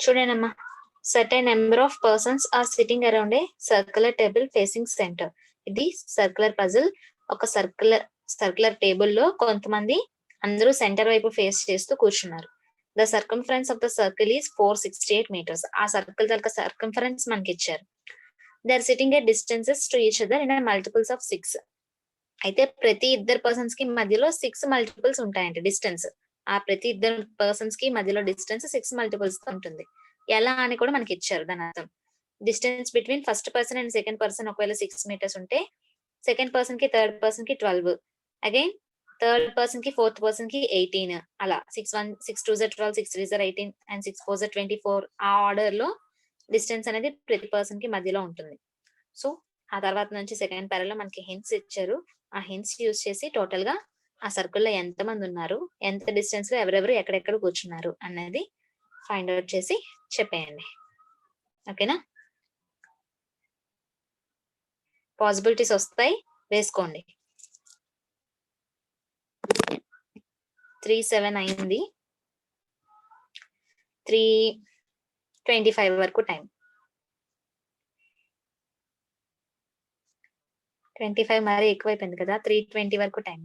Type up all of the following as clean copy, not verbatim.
చూడండమ్మా. Certain number of persons are sitting around a circular table facing center. ఇది circular puzzle. ఒక circular table లో కొంతమంది అందరూ సెంటర్ వైపు ఫేస్ చేస్తూ కూర్చున్నారు. The circumference of the circle is 468 meters. ఆ సర్కిల్ యొక్క సర్కంఫరెన్స్ మనకి ఇచ్చారు. They are sitting at distances to each other in multiples of 6. అయితే ప్రతి ఇద్దరు పర్సన్స్ కి మధ్యలో 6 మల్టిపుల్స్ ఉంటాయంట డిస్టెన్స్. ఆ ప్రతి ఇద్దరు పర్సన్స్ కి మధ్యలో డిస్టెన్స్ 6 మల్టిపుల్స్ తో ఉంటుంది. ఎలా అని కూడా మనకి ఇచ్చారు దాని అర్థం. Distance between first person and second person ఒకవేళ 6 meters ఉంటే, సెకండ్ పర్సన్ కి థర్డ్ పర్సన్ కి 12, అగైన్ థర్డ్ పర్సన్ కి ఫోర్త్ పర్సన్ కి 18, అలా 6 2 12 6 3 18 అండ్ 6 4 24 ఆ ఆర్డర్ లో డిస్టెన్స్ అనేది ప్రతి పర్సన్ కి మధ్యలో ఉంటుంది. సో ఆ తర్వాత నుంచి సెకండ్ పారాలో మనకి హింట్స్ ఇచ్చారు. ఆ హింట్స్ యూజ్ చేసి టోటల్ గా ఆ సర్కిల్ లో ఎంత మంది ఉన్నారు, ఎంత డిస్టెన్స్ లో ఎవరెవరు ఎక్కడెక్కడ కూర్చున్నారు అనేది ఫైండ్ అవుట్ చేసి చెప్పేయండి. ఓకేనా? పాసిబిలిటీస్ వస్తాయి, వేసుకోండి. 3:07 అయింది. 3:25 వరకు టైం. 25 మరీ ఎక్కువైపోయింది కదా. 3:20 వరకు టైం.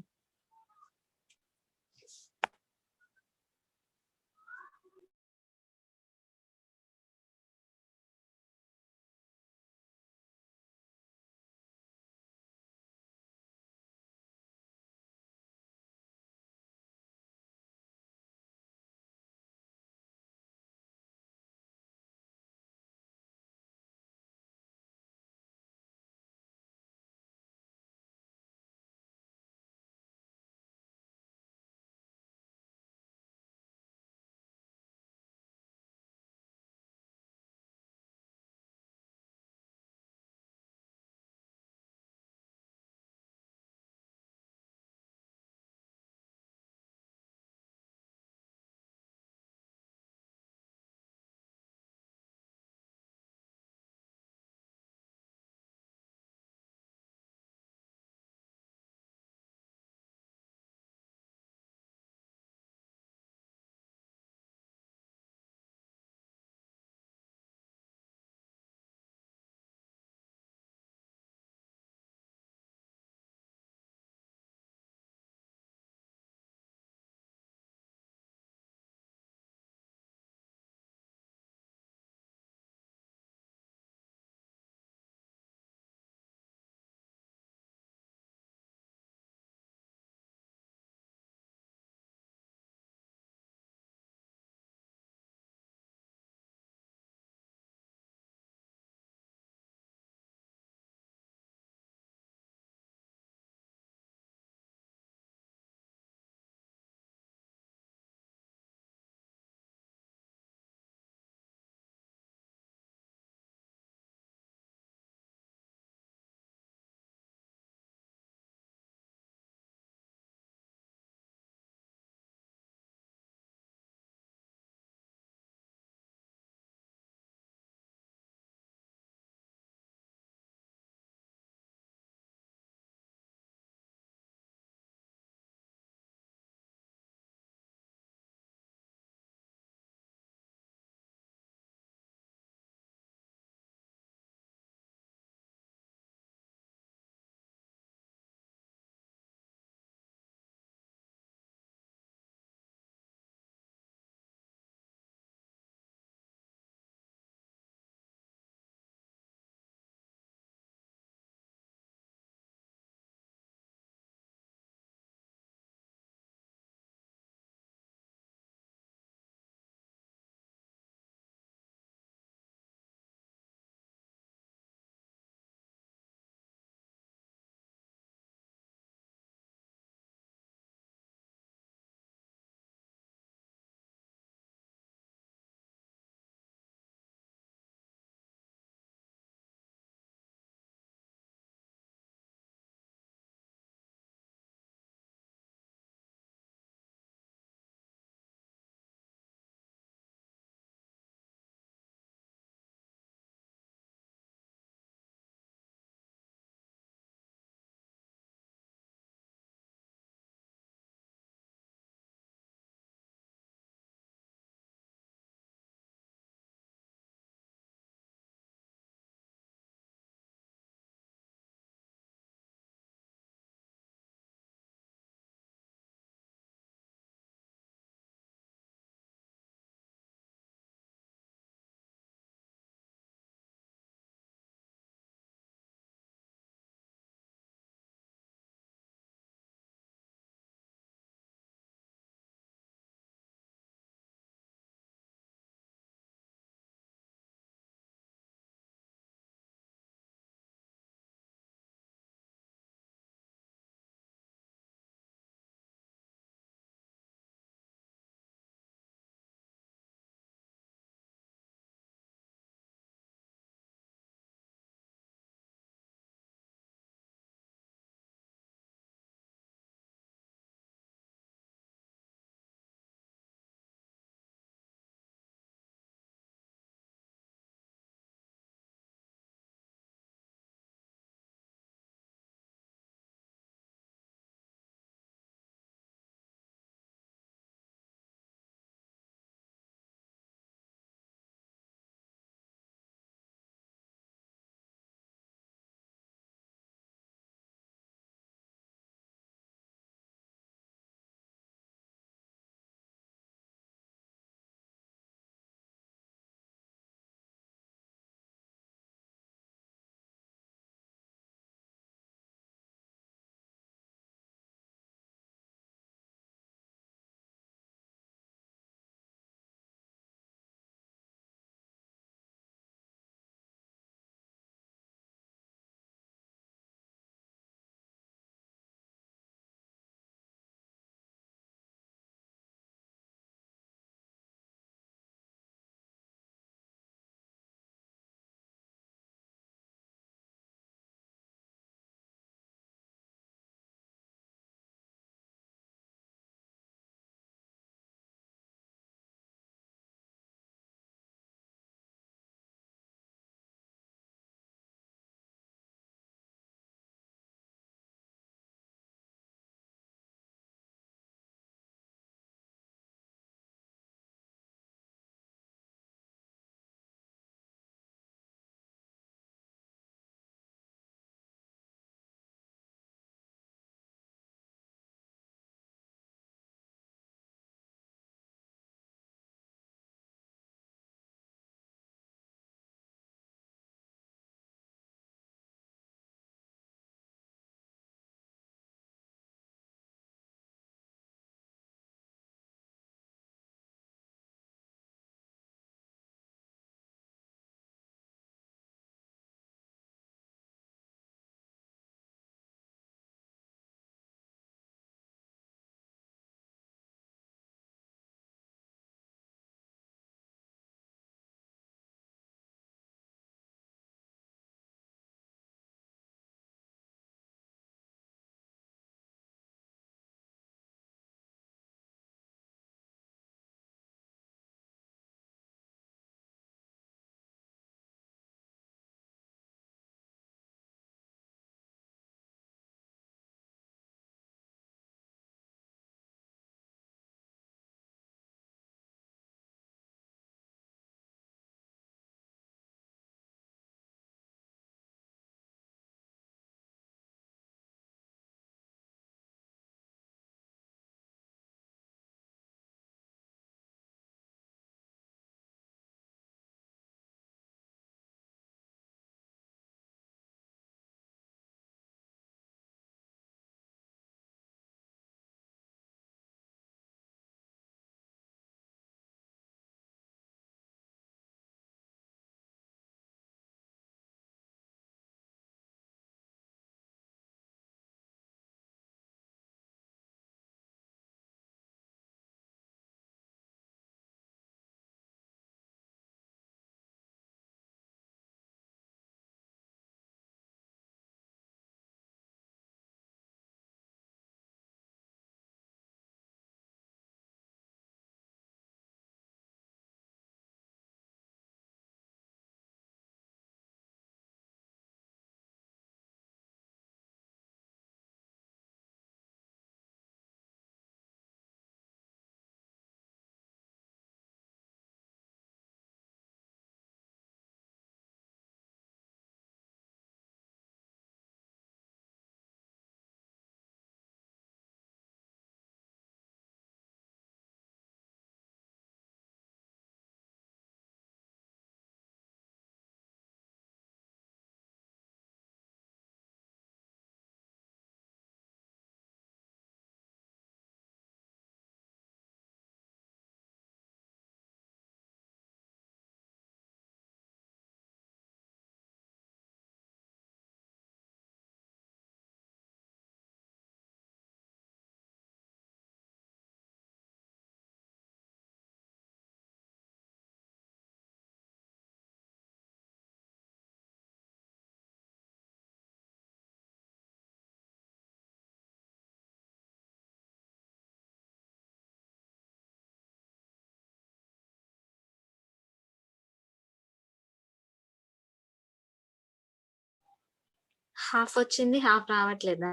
హాఫ్ వచ్చింది, హాఫ్ రావట్లేదా?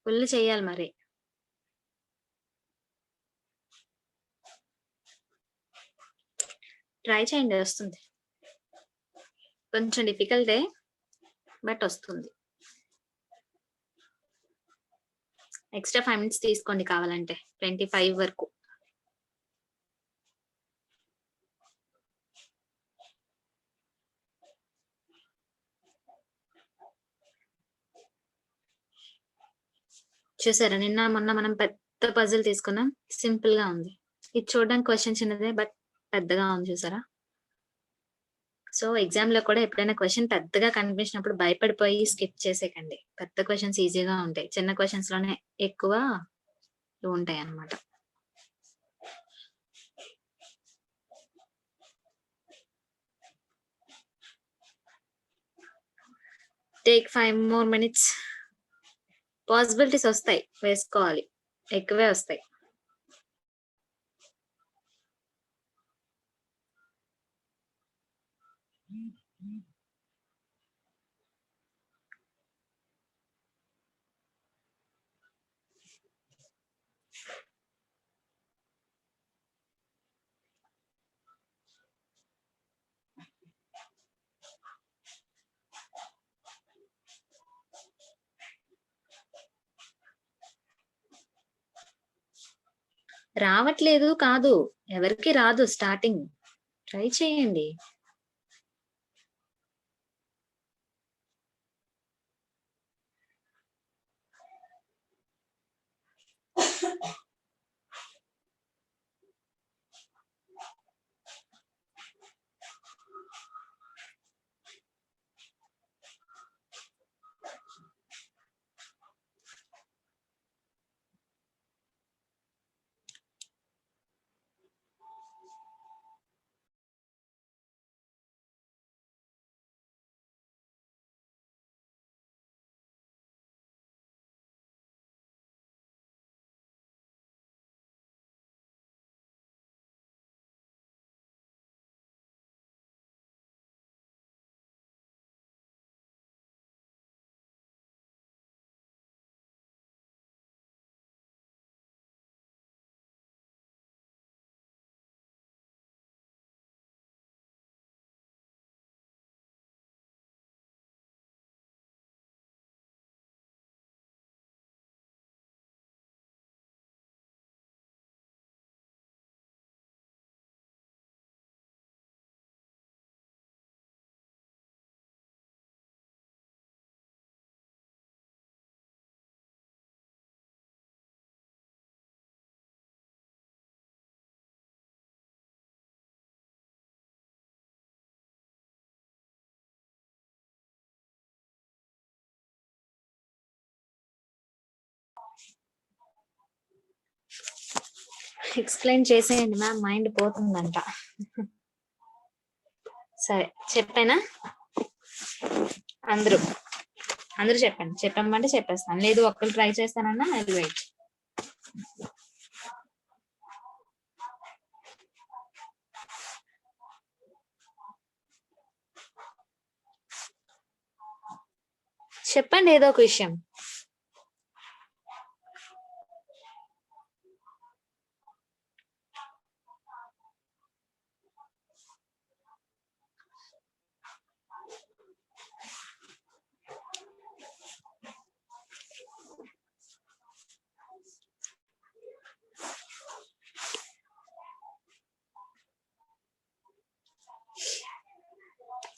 ఫుల్ చేయాలి మరి. ట్రై చేయండి, వస్తుంది. కొంచెం డిఫికల్టే, బట్ వస్తుంది. ఎక్స్ట్రా 5 minutes తీసుకోండి కావాలంటే, 25 వరకు. చూసారా, నిన్న మొన్న మనం పెద్ద పజిల్ తీసుకున్నాం, సింపుల్ గా ఉంది. ఇది చూడడానికి క్వశ్చన్ చిన్నదే, బట్ పెద్దగా ఉంది, చూసారా. సో ఎగ్జామ్ లో కూడా ఎప్పుడైనా క్వశ్చన్ పెద్దగా కనిపించినప్పుడు భయపడిపోయి స్కిప్ చేసేకండి. పెద్ద క్వశ్చన్స్ ఈజీగా ఉంటాయి, చిన్న క్వశ్చన్స్ లోనే ఎక్కువ ఉంటాయి అన్నమాట. Take 5 more minutes. పాసిబిలిటీస్ వస్తాయి, వేసుకోవాలి, ఎక్కువే వస్తాయి. రావట్లేదు కాదు, ఎవరికి రాదు స్టార్టింగ్. ట్రై చేయండి. ఎక్స్ప్లెయిన్ చేసేయండి మ్యామ్, మైండ్ పోతుందంట. సరే చెప్పానా? అందరూ చెప్పండి. చెప్పమంటే చెప్పేస్తాను, లేదు ఒక్కరు ట్రై చేస్తానన్నా ఐ విల్ వెయిట్. చెప్పండి ఏదో ఒక విషయం.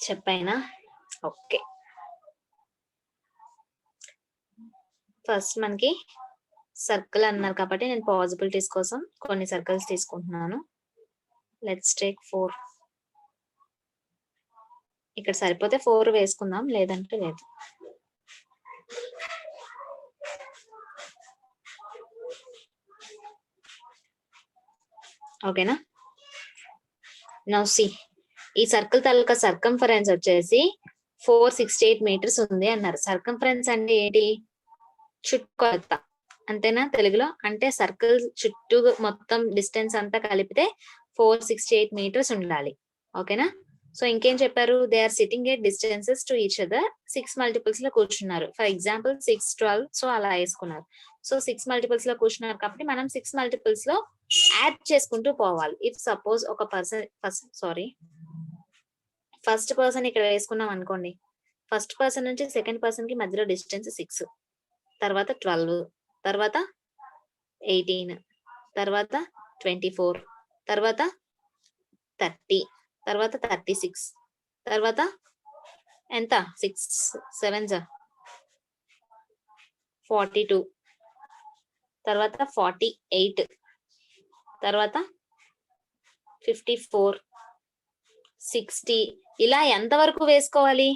చెప్పైనా? ఓకే, ఫస్ట్ మనకి సర్కిల్ అన్నారు కాబట్టి నేను పాసిబిలిటీస్ కోసం కొన్ని సర్కిల్స్ తీసుకుంటున్నాను. Let's take 4. ఇక్కడ సరిపోతే 4 వేసుకుందాం, లేదంటే లేదు. ఓకేనా? నౌ సి, ఈ సర్కిల్ తాలూకా సర్కంఫరెన్స్ వచ్చేసి 468 meters ఉంది అన్నారు. సర్కంఫరెన్స్ అంటే ఏంటి? చుట్టుకొలత, అంతేనా తెలుగులో? అంటే సర్కిల్ చుట్టూ మొత్తం డిస్టెన్స్ అంతా కలిపితే 468 meters ఉండాలి. ఓకేనా? సో ఇంకేం చెప్పారు, they are sitting at distances to each other, 6 multiples లో కూర్చున్నారు. ఫర్ ఎగ్జాంపుల్ 6, 12, సో అలా వేసుకున్నారు. సో 6 మల్టిపుల్స్ లో కూర్చున్నారు కాబట్టి మనం 6 మల్టిపుల్స్ లో యాడ్ చేసుకుంటూ పోవాలి. ఇఫ్ సపోజ్ ఒక పర్సన్ ఫస్ట్ పర్సన్ ఇక్కడ వేసుకున్నాం అనుకోండి, ఫస్ట్ పర్సన్ నుంచి సెకండ్ పర్సన్ కి మధ్యలో డిస్టెన్స్ 6, తర్వాత 12, తర్వాత 18, తర్వాత 24, తర్వాత 30, తర్వాత 36, తర్వాత ఎంత 6 7 42, తర్వాత 48, తర్వాత 54, 60, ఇలా ఎంత వరకు వేసుకోవాలి,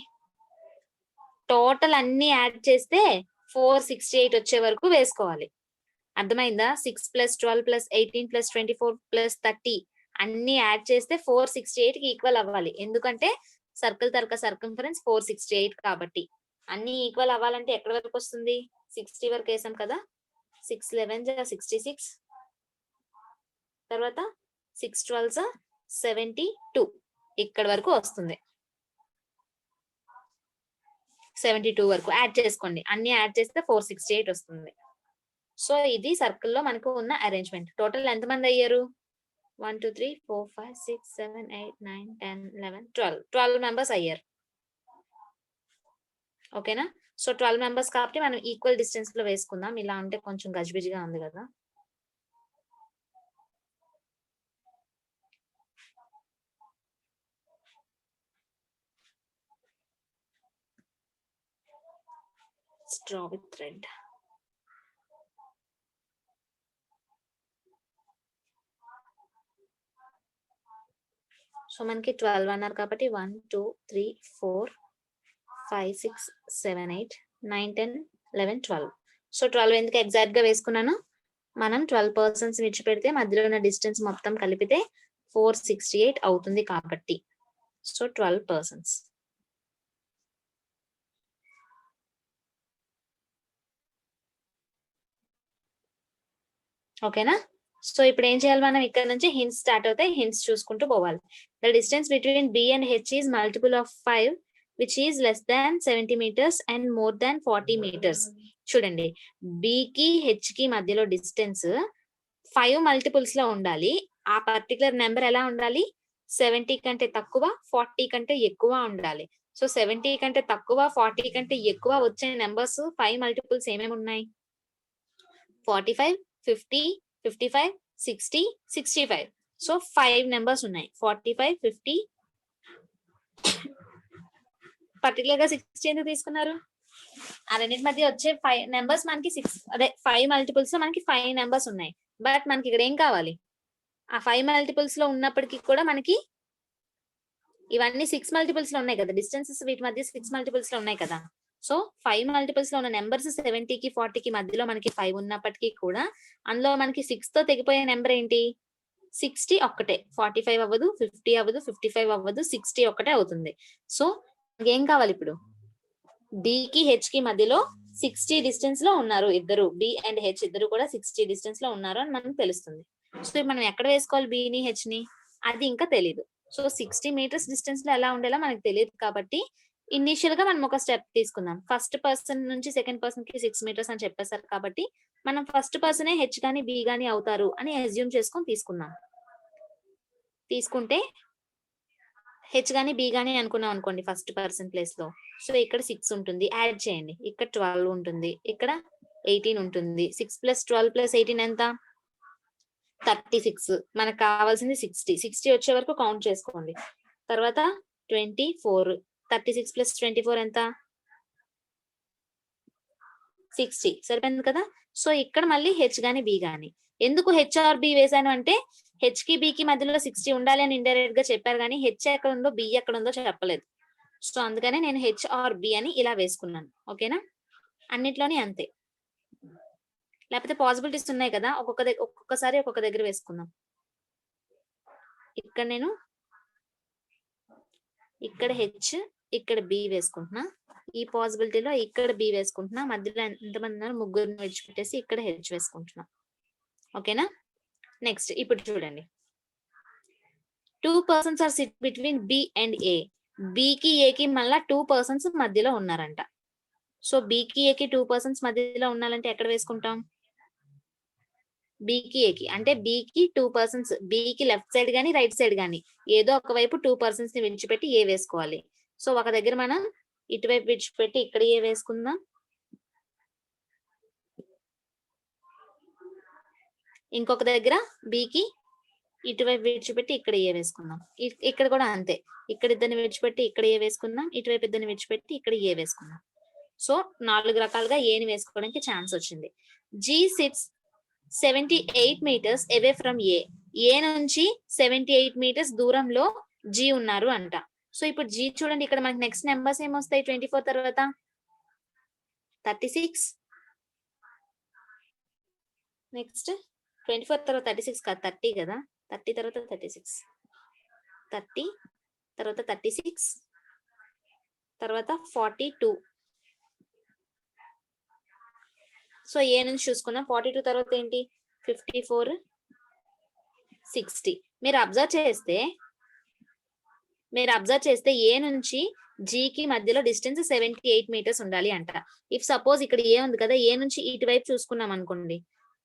టోటల్ అన్ని యాడ్ చేస్తే 468 వచ్చే వరకు వేసుకోవాలి. అర్థమైందా? 6 + 12 + 18 + 24 + 30 అన్ని యాడ్ చేస్తే 468 కి ఈక్వల్ అవ్వాలి. ఎందుకంటే సర్కిల్ తరక సర్కంఫరెన్స్ 468 కాబట్టి అన్ని ఈక్వల్ అవ్వాలంటే ఎక్కడి వరకు వస్తుంది, 60 వరకు వేసాం కదా, 6 11 66, తర్వాత 6 12 72, ఇక్కడ వరకు వస్తుంది. 72 వరకు యాడ్ చేసుకోండి, అన్ని యాడ్ చేస్తే 468 వస్తుంది. సో ఇది సర్కిల్ లో మనకు ఉన్న అరేంజ్మెంట్. టోటల్ ఎంత మంది అయ్యారు, 1 2 3 4 5 6 7 8 9 10 11 12 మెంబర్స్ అయ్యారు. ఓకేనా? సో 12 మెంబర్స్ కాబట్టి మనం ఈక్వల్ డిస్టెన్స్ లో వేసుకుందాం. ఇలా ఉంటే కొంచెం గజిబిజిగా ఉంది కదా. Draw with thread. సో మనకి 12 అన్నారు కాబట్టి 1 2 3 4 5 6 7 8 9 10 11 12. సో 12 ఎందుకు ఎగ్జాక్ట్ గా వేసుకున్నాను, మనం 12 పర్సన్స్ విడిచిపెడితే మధ్యలో ఉన్న డిస్టెన్స్ మొత్తం కలిపితే 468 అవుతుంది కాబట్టి. So 12 persons. ఓకేనా? సో ఇప్పుడు ఏం చేయాలి, మనం ఇక్కడ నుంచి హింట్స్ స్టార్ట్ అవుతాయి, హింట్స్ చూసుకుంటూ పోవాలి. The distance between B and H is multiple of 5 which is less than 70 meters and more than 40 meters. చూడండి, బి కి హెచ్ కి మధ్యలో డిస్టెన్స్ 5 మల్టిపుల్స్ లో ఉండాలి. ఆ పర్టికులర్ నెంబర్ ఎలా ఉండాలి, 70 కంటే తక్కువ 40 కంటే ఎక్కువ ఉండాలి. సో 70 కంటే తక్కువ 40 కంటే ఎక్కువ వచ్చే నెంబర్స్ 5 మల్టిపుల్స్ ఏమేమి ఉన్నాయి, 45 50 55 60 65. సో 5 నెంబర్స్ ఉన్నాయి, 45 50. పర్టికులర్ గా 60 ఎందుకు తీసుకున్నారు, ఆ రెండింటి మధ్య వచ్చే 5 నెంబర్స్ మనకి 5 మల్టిపుల్స్ లో మనకి 5 నెంబర్స్ ఉన్నాయి. బట్ మనకి ఇక్కడ ఏం కావాలి, ఆ 5 మల్టిపుల్స్ లో ఉన్నప్పటికీ కూడా మనకి ఇవన్నీ 6 మల్టిపుల్స్ లో ఉన్నాయి కదా, డిస్టెన్సెస్ వీటి మధ్య 6 మల్టిపుల్స్ లో ఉన్నాయి కదా. సో 5 మల్టిపుల్స్ లో ఉన్న నెంబర్స్ 70 కి 40 కి మధ్యలో మనకి 5 ఉన్నప్పటికీ కూడా అందులో మనకి 6 తో తెగిపోయే నెంబర్ ఏంటి, 60 ఒక్కటే. 45 అవ్వదు, 50 అవ్వదు, 55 అవ్వదు, 60 ఒక్కటే అవుతుంది. సో ఏం కావాలి ఇప్పుడు, బి కి హెచ్ కి మధ్యలో 60 డిస్టెన్స్ లో ఉన్నారు ఇద్దరు, బి అండ్ హెచ్ ఇద్దరు కూడా 60 డిస్టెన్స్ లో ఉన్నారు అని మనకు తెలుస్తుంది. సో మనం ఎక్కడ వేసుకోవాలి బిని హెచ్ ని, అది ఇంకా తెలియదు. సో 60 meters డిస్టెన్స్ లో ఎలా ఉండేలా మనకు తెలియదు కాబట్టి ఇనిషియల్ గా మనం ఒక స్టెప్ తీసుకుందాం. ఫస్ట్ పర్సన్ నుంచి సెకండ్ పర్సన్ కి 6 meters అని చెప్పేశారు కాబట్టి మనం ఫస్ట్ పర్సనే హెచ్ గాని బి గాని అవుతారు అని అజ్యూమ్ చేసుకొని తీసుకుందాం. తీసుకుంటే హెచ్ గాని బి గాని అనుకున్నాం అనుకోండి ఫస్ట్ పర్సన్ ప్లేస్ లో. సో ఇక్కడ 6 ఉంటుంది, యాడ్ చేయండి. ఇక్కడ 12 ఉంటుంది, ఇక్కడ 18 ఉంటుంది. 6 + 12 + 18 ఎంత, 36. మనకు కావాల్సింది 60 వచ్చే వరకు కౌంట్ చేసుకోండి. తర్వాత 24, 36 + 24 ఎంత, 60. సరిపోయింది కదా. సో ఇక్కడ మళ్ళీ హెచ్ గాని బి గాని. ఎందుకు హెచ్ ఆర్ బి వేసాను అంటే హెచ్ కి బి కి మధ్యలో 60 ఉండాలి అని ఇండైరెక్ట్ గా చెప్పారు కానీ హెచ్ ఎక్కడ ఉందో బి ఎక్కడ ఉందో చెప్పలేదు. సో అందుకనే నేను హెచ్ ఆర్ బి అని ఇలా వేసుకున్నాను. ఓకేనా? అన్నిట్లోని అంతే. లేకపోతే పాసిబిలిటీస్ ఉన్నాయి కదా, ఒక్కొక్కసారి ఒక్కొక్క దగ్గర వేసుకుందాం. ఇక్కడ నేను ఇక్కడ హెచ్ ఇక్కడ బి వేసుకుంటున్నా, ఈ పాసిబిలిటీలో ఇక్కడ బి వేసుకుంటున్నా, మధ్యలో ఎంతమంది ఉన్నారు ముగ్గురిని విడిచిపెట్టేసి ఇక్కడ హెచ్ వేసుకుంటున్నా. ఓకేనా? నెక్స్ట్ ఇప్పుడు చూడండి, 2 persons are sit between B and A. B కి A కి మళ్ళా 2 persons మధ్యలో ఉన్నారంట. సో B కి A కి 2 persons మధ్యలో ఉండాలంటే ఎక్కడ వేసుకుంటాం? B కి A కి అంటే B కి 2 persons, B కి లెఫ్ట్ సైడ్ గానీ రైట్ సైడ్ గానీ ఏదో ఒక వైపు 2 persons ని విడిచిపెట్టి A వేసుకోవాలి. సో ఒక దగ్గర మనం ఇటువైపు విడిచిపెట్టి ఇక్కడ A వేసుకుందాం. ఇంకొక దగ్గర B కి ఇటువైపు విడిచిపెట్టి ఇక్కడ ఏ వేసుకుందాం. ఇక్కడ కూడా అంతే, ఇక్కడ ఇద్దరిని విడిచిపెట్టి ఇక్కడ ఏ వేసుకుందాం, ఇటువైపు ఇద్దరిని విడిచిపెట్టి ఇక్కడ ఏ వేసుకుందాం. సో 4 రకాలుగా ఏని వేసుకోవడానికి ఛాన్స్ వచ్చింది. G sits 78 meters away from A. A నుంచి 78 meters దూరంలో G ఉన్నారు అంట. సో ఇప్పుడు G చూడండి, ఇక్కడ మనకి నెక్స్ట్ నెంబర్స్ ఏమొస్తాయి 24 తర్వాత 36, నెక్స్ట్ 24 తర్వాత 36 కాదు 30 కదా, 30 తర్వాత 36, 30 తర్వాత 36 తర్వాత 42. సో ఏ నుంచి చూసుకున్నాం. 42 తర్వాత ఏంటి 54, 60. మీరు అబ్జర్వ్ చేస్తే ఏ నుంచి G కి మధ్యలో డిస్టెన్స్ 78 meters ఉండాలి అంట. ఇఫ్ సపోజ్ ఇక్కడ ఏ ఉంది కదా, ఏ నుంచి ఇటువైపు చూసుకున్నాం అనుకోండి,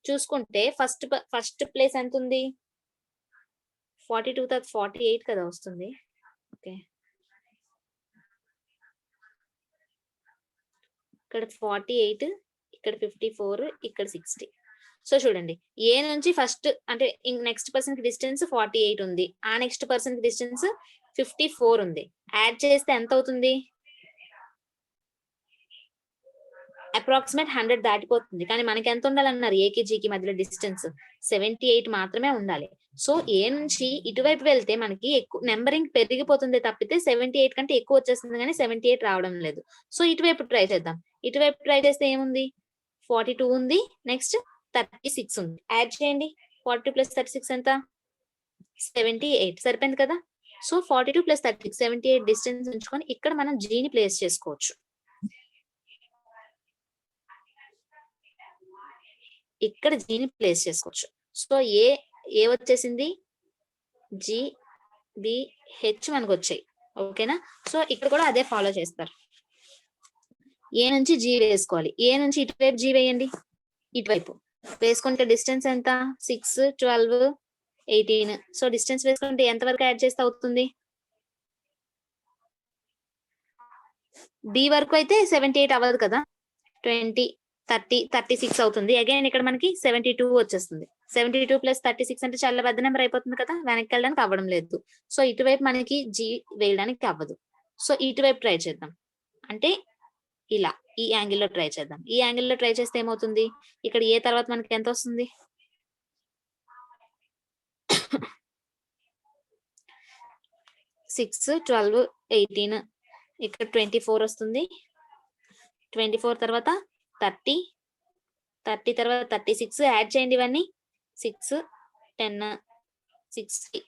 చూసుకుంటే ఫస్ట్ ప్లేస్ ఎంత ఉంది 42 తర్వాత 48 కదా వస్తుంది. ఓకే, ఇక్కడ 48, ఇక్కడ 54, ఇక్కడ 60. సో చూడండి, ఏ నుంచి ఫస్ట్ అంటే నెక్స్ట్ పర్సన్ కి డిస్టెన్స్ 48 ఉంది, ఆ నెక్స్ట్ పర్సన్ కి డిస్టెన్స్ 54 ఉంది. యాడ్ చేస్తే ఎంత అవుతుంది? అప్రాక్సిమేట్ 100 దాటిపోతుంది. కానీ మనకి ఎంత ఉండాలన్నారు ఏకి జీకి మధ్యలో డిస్టెన్స్ 78 మాత్రమే ఉండాలి. సో ఏ నుంచి ఇటువైపు వెళ్తే మనకి ఎక్కువ నెంబరింగ్ పెరిగిపోతుంది తప్పితే 78 కంటే ఎక్కువ వచ్చేస్తుంది, కానీ 78 రావడం లేదు. సో ఇటువైపు ట్రై చేద్దాం. ఇటువైపు ట్రై చేస్తే ఏముంది 42 ఉంది, నెక్స్ట్ 36 ఉంది. యాడ్ చేయండి, 42 + 36 ఎంత 78. సరిపోయింది కదా. సో 42 + 36 78 డిస్టెన్స్ ఉంచుకొని ఇక్కడ మనం జీని ప్లేస్ చేసుకోవచ్చు. ఇక్కడ జీని ప్లేస్ చేసుకోవచ్చు. సో ఏ వచ్చేసింది GBH మనకు వచ్చాయి. ఓకేనా. సో ఇక్కడ కూడా అదే ఫాలో చేస్తారు. ఏ నుంచి G వేసుకోవాలి, ఏ నుంచి ఇటువైపు G వేయండి, ఇటువైపు వేసుకుంటే డిస్టెన్స్ ఎంత 6, 12, 18. సో డిస్టెన్స్ వేసుకుంటే ఎంత వరకు యాడ్ చేస్తే అవుతుంది? B వరకు అయితే 78 అవ్వదు కదా, 20, 30, 36 అవుతుంది. అగైన్ ఇక్కడ మనకి 72 వచ్చేస్తుంది. 72 + 36 అంటే చాలా పెద్ద నెంబర్ అయిపోతుంది కదా, వెనక్కి వెళ్ళడానికి అవ్వడం లేదు. సో ఇటువైపు మనకి G వేయడానికి అవ్వదు. సో ఇటువైపు ట్రై చేద్దాం, అంటే ఇలా ఈ యాంగిల్ లో ట్రై చేద్దాం. ఈ యాంగిల్ లో ట్రై చేస్తే ఏమవుతుంది, ఇక్కడ ఏ తర్వాత మనకి ఎంత వస్తుంది 6, 12, 18, ఇక్కడ 24 వస్తుంది. 24 తర్వాత 30, 30 తర్వాత 36. యాడ్ చేయండి ఇవన్నీ 6, 10, 60,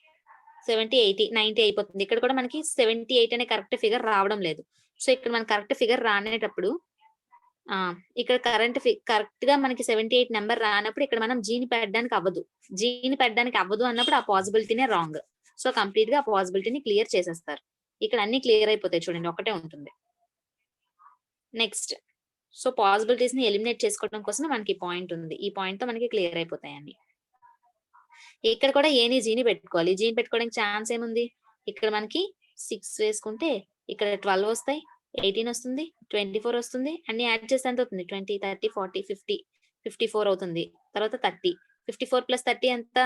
70, 80, 90 అయిపోతుంది. ఇక్కడ కూడా మనకి 78 అనే కరెక్ట్ ఫిగర్ రావడం లేదు. సో ఇక్కడ మన కరెక్ట్ ఫిగర్ రానేటప్పుడు ఇక్కడ కరెక్ట్ గా మనకి 78 నెంబర్ రానప్పుడు ఇక్కడ మనం జీని పెట్టడానికి అవ్వదు అన్నప్పుడు ఆ పాసిబిలిటీనే రాంగ్. సో కంప్లీట్ గా ఆ పాసిబిలిటీని క్లియర్ చేసేస్తారు. ఇక్కడ అన్ని క్లియర్ అయిపోతాయి చూడండి, ఒకటే ఉంటుంది. నెక్స్ట్, సో పాసిబిలిటీస్ ని ఎలిమినేట్ చేసుకోవడం కోసం మనకి పాయింట్ ఉంది. ఈ పాయింట్ తో మనకి క్లియర్ అయిపోతాయండి. ఇక్కడ కూడా ఏని జీని పెట్టుకోవాలి. జీని పెట్టుకోవడానికి ఛాన్స్ ఏముంది, ఇక్కడ మనకి 6 వేసుకుంటే ఇక్కడ 12 వస్తాయి, 18 వస్తుంది, 24 వస్తుంది. అన్ని యాడ్ చేస్తే ఎంత అవుతుంది 20, 30, 40, 50, 54 అవుతుంది. తర్వాత 30, 54 + 30 ఎంత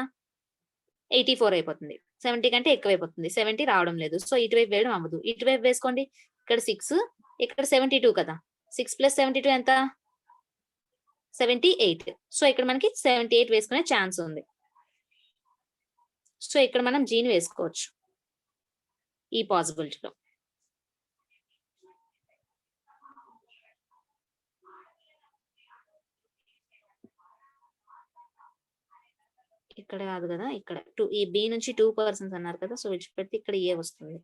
84 అయిపోతుంది. 70 కంటే ఎక్కువ అయిపోతుంది. 70 రావడం లేదు. సో ఇటువైపు వేయడం అవ్వదు. ఇటువైపు వేసుకోండి, ఇక్కడ 6, ఇక్కడ 72 కదా, 6 + 72 ఎంత 78. సో ఇక్కడ మనకి 78 వేసుకునే ఛాన్స్ ఉంది. సో ఇక్కడ మనం జీని వేసుకోవచ్చు ఈ పాసిబిలిటీలో. ఇక్కడ కాదు కదా, ఇక్కడ ఈ B నుంచి 2 persons అన్నారు కదా, సో విడిచిపెడితే ఇక్కడ ఏ వస్తుంది.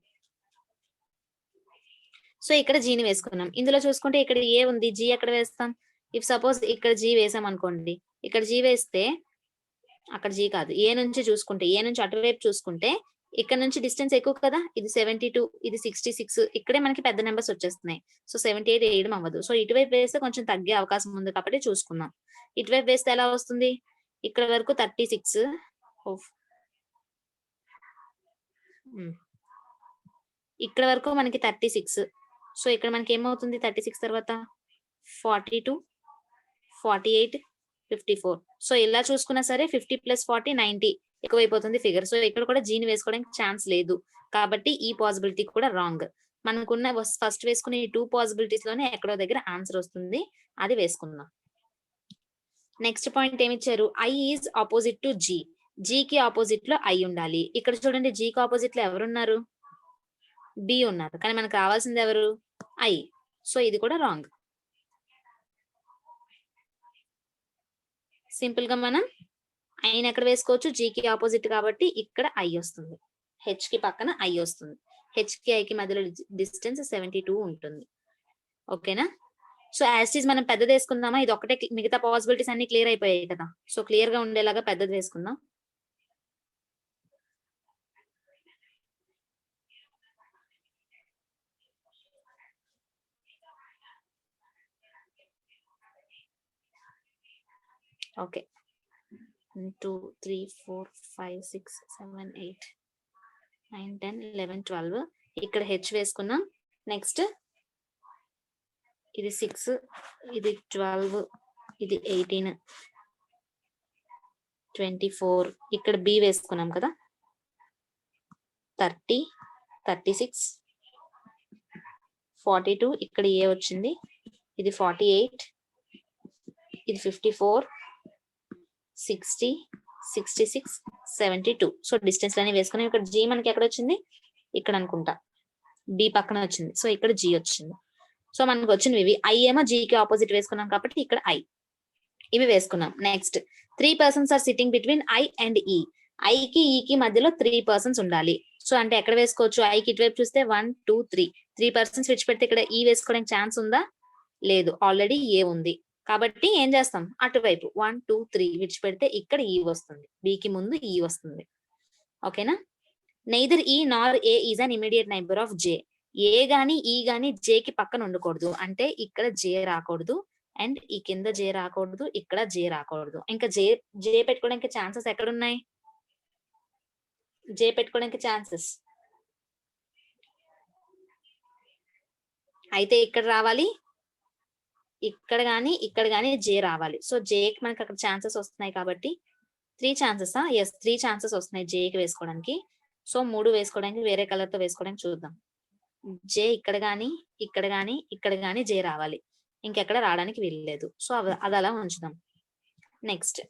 సో ఇక్కడ జీని వేసుకున్నాం. ఇందులో చూసుకుంటే ఇక్కడ ఏ ఉంది, జీ ఎక్కడ వేస్తాం? ఇఫ్ సపోజ్ ఇక్కడ జీ వేసాం అనుకోండి, ఇక్కడ జీ వేస్తే అక్కడ జీ కాదు, ఏ నుంచి చూసుకుంటే, ఏ నుంచి అటువైపు చూసుకుంటే ఇక్కడ నుంచి డిస్టెన్స్ ఎక్కువ కదా, ఇది 72, ఇది 66, ఇక్కడే మనకి పెద్ద నెంబర్స్ వచ్చేస్తున్నాయి. సో 78 వేయడం అవ్వదు. సో ఇటువైపు వేస్తే కొంచెం తగ్గే అవకాశం ఉంది కాబట్టి చూసుకుందాం. ఇటువైపు వేస్తే ఎలా వస్తుంది, ఇక్కడ వరకు 36, ఇక్కడ వరకు మనకి 36. సో ఇక్కడ మనకి ఏమవుతుంది 36 తర్వాత 42, 48, 54. సో ఇలా చూసుకున్నా సరే 50 + 40 90 ఎక్కువైపోతుంది ఫిగర్. సో ఇక్కడ కూడా జీని వేసుకోవడానికి ఛాన్స్ లేదు కాబట్టి ఈ పాసిబిలిటీ కూడా రాంగ్. మనకున్న ఫస్ట్ వేసుకునే ఈ 2 పాసిబిలిటీస్ లోనే ఎక్కడో దగ్గర ఆన్సర్ వస్తుంది, అది వేసుకుందాం. నెక్స్ట్ పాయింట్ ఏమి ఇచ్చారు, I is opposite to G. G కి ఆపోజిట్ లో ఐ ఉండాలి. ఇక్కడ చూడండి జీ కి ఆపోజిట్ లో ఎవరున్నారు, బి ఉన్నారు, కానీ మనకు రావాల్సింది ఎవరు, ఐ. సో ఇది కూడా రాంగ్. సింపుల్ గా మనం ఐని ఎక్కడ వేసుకోవచ్చు, జీకి ఆపోజిట్ కాబట్టి ఇక్కడ ఐ వస్తుంది, హెచ్ కి పక్కన ఐ వస్తుంది. హెచ్ కి ఐ కి మధ్యలో డిస్టెన్స్ 72 ఉంటుంది. ఓకేనా. సో యాజ్ ఈజ్ మనం పెద్దది వేసుకుందామా, ఇది ఒకటే, మిగతా పాసిబిలిటీస్ అన్ని క్లియర్ అయిపోయాయి కదా. సో క్లియర్ గా ఉండేలాగా పెద్దది వేసుకుందాం. ఓకే, 2, 3, 4, 5, 6, 7, 8, 9, 10, 11, 12. ఇక్కడ హెచ్ వేసుకున్నాం. నెక్స్ట్ ఇది 6, ఇది 12, ఇది 18, 24. ఇక్కడ బి వేసుకున్నాం కదా, 30, 36, 42. ఇక్కడ ఏ వచ్చింది, ఇది 48, ఇది 54, 60, 66, 72. సో డిస్టెన్స్ లన్నీ వేసుకున్నాం. ఇక్కడ జీ మనకి ఎక్కడ వచ్చింది, ఇక్కడ అనుకుంటా, బి పక్కన వచ్చింది. సో ఇక్కడ జీ వచ్చింది. సో మనకు వచ్చినవి ఇవి. ఐ ఏమో జీకి ఆపోజిట్ వేసుకున్నాం కాబట్టి ఇక్కడ ఐ, ఇవి వేసుకున్నాం. Next 3 persons are sitting between I and E. ఐకి ఈకి మధ్యలో 3 persons ఉండాలి. సో అంటే ఎక్కడ వేసుకోవచ్చు, ఐకి ఇటువైపు చూస్తే 1, 2, 3. 3 persons విడిచిపెడితే ఇక్కడ ఈ వేసుకోవడానికి ఛాన్స్ ఉందా, లేదు, ఆల్రెడీ ఏ ఉంది కాబట్టి ఏం చేస్తాం, అటువైపు 1, 2, 3 విడిచిపెడితే ఇక్కడ ఈ వస్తుంది, బికి ముందు ఈ వస్తుంది. ఓకేనా. Neither E nor A is an immediate neighbour of J. A గాని ఈ గాని జే కి పక్కన ఉండకూడదు, అంటే ఇక్కడ జే రాకూడదు అండ్ ఈ కింద జే రాకూడదు, ఇక్కడ జే రాకూడదు. ఇంకా జే పెట్టుకోవడానికి ఛాన్సెస్ ఎక్కడున్నాయి, జే పెట్టుకోవడానికి ఛాన్సెస్ అయితే ఇక్కడ రావాలి, ఇక్కడ గాని జే రావాలి. సో జేకి మనకి అక్కడ ఛాన్సెస్ వస్తున్నాయి కాబట్టి 3 ఛాన్సెస్, ఎస్ 3 ఛాన్సెస్ వస్తున్నాయి జేకి వేసుకోవడానికి. సో 3 వేసుకోవడానికి వేరే కలర్ తో వేసుకోవడానికి చూద్దాం. జే ఇక్కడ గాని జే రావాలి, ఇంకెక్కడ రావడానికి వీల్లేదు. సో అది అలా ఉంచుదాం. Next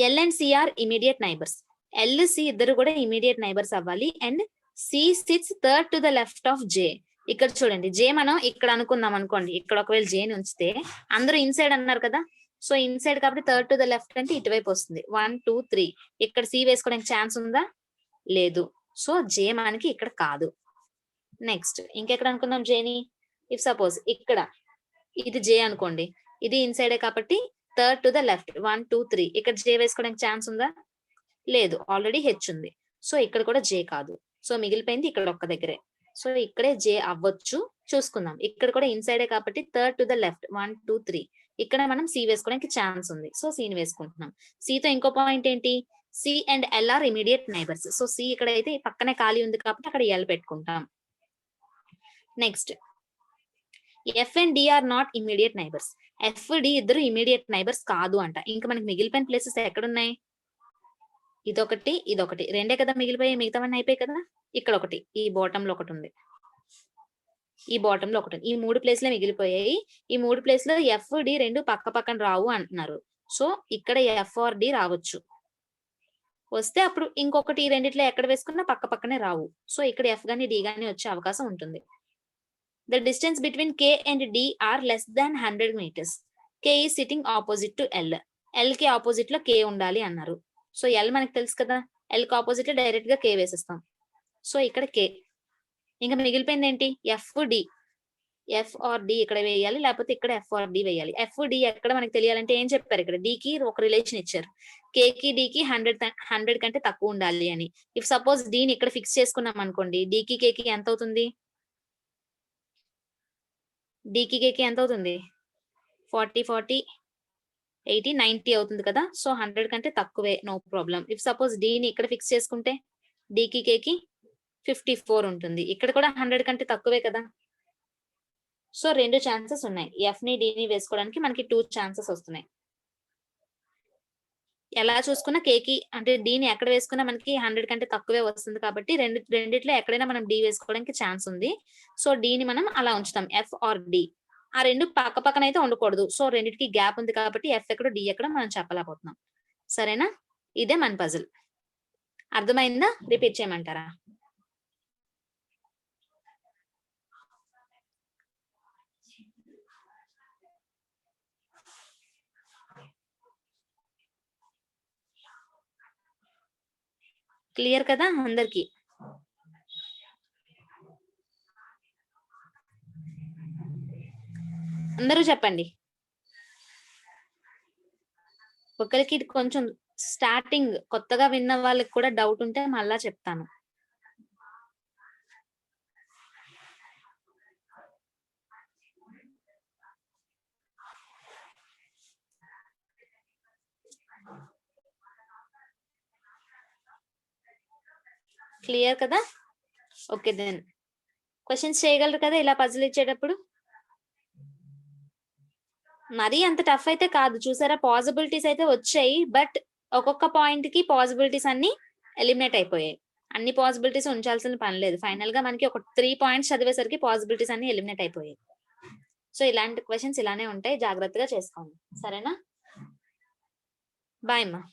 L and C are immediate neighbours. L C ఇద్దరు కూడా ఇమీడియట్ నైబర్స్ అవ్వాలి and C sits third to the left of J. ఇక్కడ చూడండి జే మనం ఇక్కడ అనుకుందాం అనుకోండి, ఇక్కడ ఒకవేళ జేని ఉంచితే అందరూ ఇన్సైడ్ అన్నారు కదా, సో ఇన్సైడ్ కాబట్టి థర్డ్ టు ద లెఫ్ట్ అంటే ఇటువైపు వస్తుంది. 1, 2, 3. ఇక్కడ సి వేసుకోవడానికి ఛాన్స్ ఉందా, లేదు. సో జే మనకి ఇక్కడ కాదు. నెక్స్ట్ ఇంకెక్కడ అనుకుందాం జేని, ఇఫ్ సపోజ్ ఇక్కడ ఇది జే అనుకోండి, ఇది ఇన్సైడే కాబట్టి థర్డ్ టు ద లెఫ్ట్ 1, 2, 3. ఇక్కడ జే వేసుకోవడానికి ఛాన్స్ ఉందా, లేదు, ఆల్రెడీ హెచ్ ఉంది. సో ఇక్కడ కూడా జే కాదు. సో మిగిలిపోయింది ఇక్కడ ఒక్క దగ్గరే. సో ఇక్కడే జే అవ్వచ్చు, చూసుకుందాం. ఇక్కడ కూడా ఇన్సైడే కాబట్టి థర్డ్ టు ద లెఫ్ట్ 1, 2, 3. ఇక్కడ మనం సి వేసుకోవడానికి ఛాన్స్ ఉంది, సో సిని వేసుకుంటున్నాం. సితో ఇంకో పాయింట్ ఏంటి, C and L are immediate neighbours. So C ఇక్కడ అయితే పక్కనే ఖాళీ ఉంది కాబట్టి అక్కడ ఎల్ పెట్టుకుంటాం. Next F and D are not immediate neighbours. F D ఇద్దరు ఇమీడియట్ నైబర్స్ కాదు అంట. ఇంకా మనకి మిగిలిపోయిన ప్లేసెస్ ఎక్కడున్నాయి, ఇదొకటి ఇదొకటి, రెండే కదా మిగిలిపోయాయి, మిగతావన్నీ అయిపోయాయి కదా. ఇక్కడ ఒకటి, ఈ బాటమ్ లో ఒకటి ఉంది, ఈ బాటమ్ లో ఒకటి, ఈ 3 ప్లేస్లే మిగిలిపోయాయి. ఈ 3 ప్లేస్ లో ఎఫ్ డి రెండు పక్క పక్కన రావు అంటున్నారు. సో ఇక్కడ ఎఫ్ ఆర్ డి రావచ్చు, వస్తే అప్పుడు ఇంకొకటి ఈ రెండిట్లో ఎక్కడ వేసుకున్నా పక్క పక్కనే రావు. సో ఇక్కడ ఎఫ్ గాని డి గాని వచ్చే అవకాశం ఉంటుంది. The distance between K and D are less than 100 meters. K is sitting opposite to L. L కి ఆపోజిట్ లో కే ఉండాలి అన్నారు. సో ఎల్ మనకి తెలుసు కదా, ఎల్ కి ఆపోజిట్ లో డైరెక్ట్ గా కే వేసేస్తాం. సో ఇక్కడ కే, ఇంకా మిగిలిపోయింది ఏంటి, F D. F or D ఇక్కడ వేయాలి, లేకపోతే ఇక్కడ ఎఫ్ ఆర్ డి వేయాలి. ఎఫ్ డి ఎక్కడ మనకి తెలియాలంటే ఏం చెప్పారు, ఇక్కడ డి కి ఒక రిలేషన్ ఇచ్చారు, కేకి డికి 100 కంటే తక్కువ ఉండాలి అని. ఇఫ్ సపోజ్ డీని ఇక్కడ ఫిక్స్ చేసుకున్నాం అనుకోండి, డికి కేకి ఎంత అవుతుంది? డికి కేకి ఎంత అవుతుంది? 40 40 80 90 అవుతుంది కదా. సో 100 కంటే తక్కువే, నో ప్రాబ్లం. ఇఫ్ సపోజ్ డీని ఇక్కడ ఫిక్స్ చేసుకుంటే డికి కేకి 54 ఉంటుంది. ఇక్కడ కూడా 100 కంటే తక్కువే కదా. సో 2 ఛాన్సెస్ ఉన్నాయి. ఎఫ్ ని డిని వేసుకోవడానికి మనకి 2 ఛాన్సెస్ వస్తున్నాయి. ఎలా చూసుకున్నా కేకి అంటే డీని ఎక్కడ వేసుకున్నా మనకి 100 కంటే తక్కువే వస్తుంది కాబట్టి రెండిట్లో ఎక్కడైనా మనం డి వేసుకోవడానికి ఛాన్స్ ఉంది. సో డీని మనం అలా ఉంచుతాం, ఎఫ్ ఆర్ డి. ఆ రెండు పక్క పక్కన అయితే ఉండకూడదు. సో రెండిటికి గ్యాప్ ఉంది కాబట్టి ఎఫ్ ఎక్కడో డి ఎక్కడో మనం చెప్పలేకపోతున్నాం. సరేనా? ఇదే మన పజిల్. అర్థమైందా? రిపీట్ చేయమంటారా? క్లియర్ కదా అందరికి? అందరూ చెప్పండి. ఒకరికి కొంచెం స్టార్టింగ్ కొత్తగా విన్న వాళ్ళకి కూడా డౌట్ ఉంటే మళ్ళా చెప్తాను. క్లియర్ కదా? ఓకే దెన్ క్వశ్చన్స్ చేయగలరు కదా ఇలా పజిల్ ఇచ్చేటప్పుడు? మరీ అంత టఫ్ అయితే కాదు. చూసారా, పాసిబిలిటీస్ అయితే వచ్చాయి, బట్ ఒక్కొక్క పాయింట్ కి పాసిబిలిటీస్ అన్ని ఎలిమినేట్ అయిపోయాయి. అన్ని పాసిబిలిటీస్ ఉంచాల్సిన పని లేదు. ఫైనల్ గా మనకి ఒక 3 పాయింట్స్ చదివేసరికి పాసిబిలిటీస్ అన్ని ఎలిమినేట్ అయిపోయాయి. సో ఇలాంటి క్వశ్చన్స్ ఇలానే ఉంటాయి, జాగ్రత్తగా చేసుకోండి. సరేనా? బాయ్ అమ్మా.